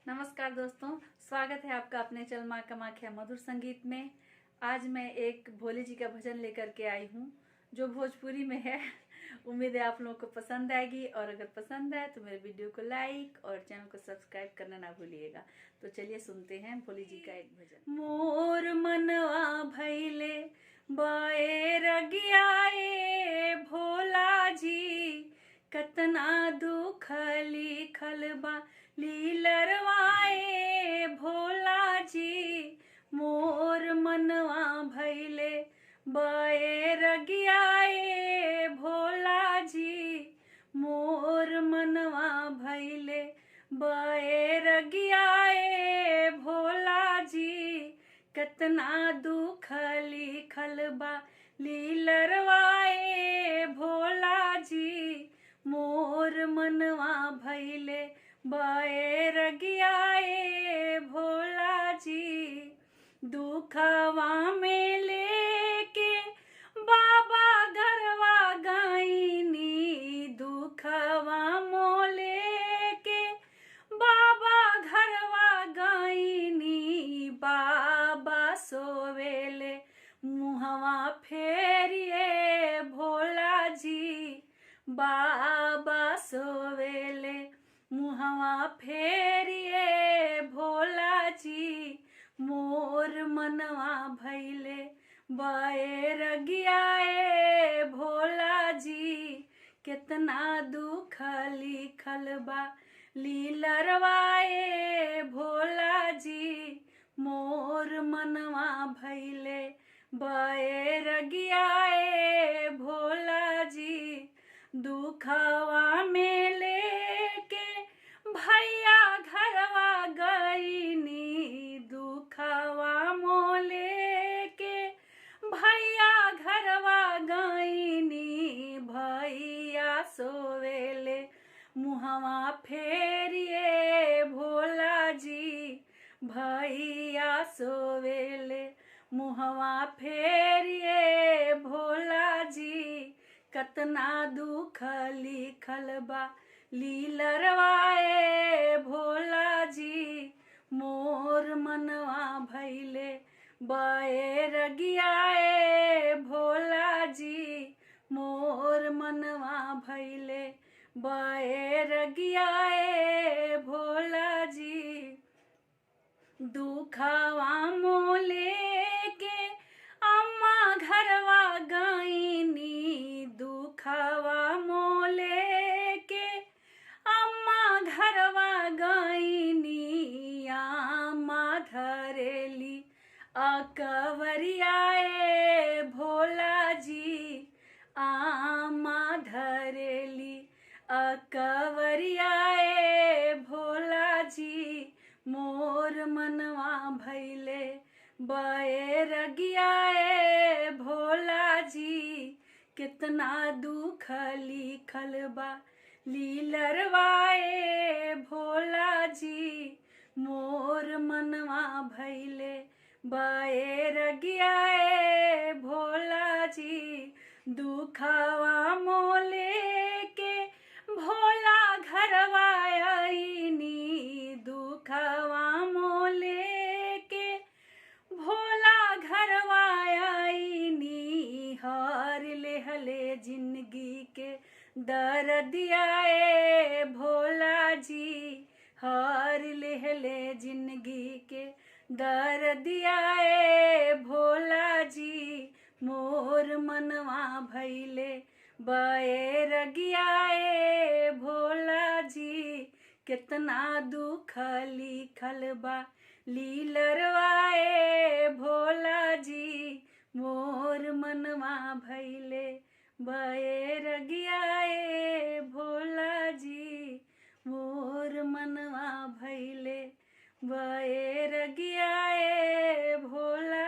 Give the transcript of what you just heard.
नमस्कार दोस्तों, स्वागत है आपका अपने चल माँ कामाख्या मधुर संगीत में। आज मैं एक भोले जी का भजन लेकर के आई हूँ जो भोजपुरी में है। उम्मीद है आप लोगों को पसंद आएगी और अगर पसंद आए तो मेरे वीडियो को लाइक और चैनल को सब्सक्राइब करना ना भूलिएगा। तो चलिए सुनते हैं भोले जी का एक भजन। मोर मनवा भैले बैरगियाए भोला जी, कतना दुख लिखल बा लीलरवाए भोला जी। मोर मनवा भैले बैरगियाए भोला जी, मोर मनवा भैले बैरगियाए भोला जी, कतना दुख लिखल बा लीलरवाए भोला जी। मोर मनवा भैले बैरगियाए भोला जी, दुखवा में लेके बाबा घरवा गईनी, दुखवा मोले के बाबा घरवा गईनी। बाबा सोवेले मुहवा फेरिए भोला जी, बाबा सोवेले मुहवा फेरिए भोला जी। मोर मनवा भैले बैरगियाए भोला जी, कितना दुख लिखल बा लीलरवाए भोला जी। मोर मनवा भैले बैरगियाए भोला जी, दुखवा में लेके भैया घरवा गईनी, दुखवा मोले के भैया घरवा गईनी। भैया सोवेले मुहवा फेरिए भोला जी, भैया सोवेले मुहवा फेरिए भोला जी, कतना दुख लिखल बा लीलरवाए भोला जी। मोर मनवा भैले बैरगियाए भोला जी, मोर मनवा भैले बैरगियाए भोला जी। दुखवा मोले के अम्मा घरवा गईनी, दुखवा मोले के अम्मा घरवा गईनी। आमा धरेली अकवरियाए भोला जी, आमा धरेली अकवरियाए भोला जी। मोर मनवा भैले बैरगियाए भोला जी, कितना दुख लिखल बा लीलरवाए भोला जी। मोर मनवा भैले बैरगियाए भोला जी, दुखवा मोले के भोला घरवा आईनी, दुखवा मोले के भोला घरवा आईनी। हार लेहले जिंदगी के दर्दियाए भोला जी, हार लेहले जिंदगी के दर्दियाए भोला जी। मोर मनवा भैले बैरगियाए भोला जी, कितना दुख लिखल बा लीलरवाए भोला जी। मोर मनवा भैले बैरगियाए भोला जी, मोर मनवा भैले बैरगियाए भोला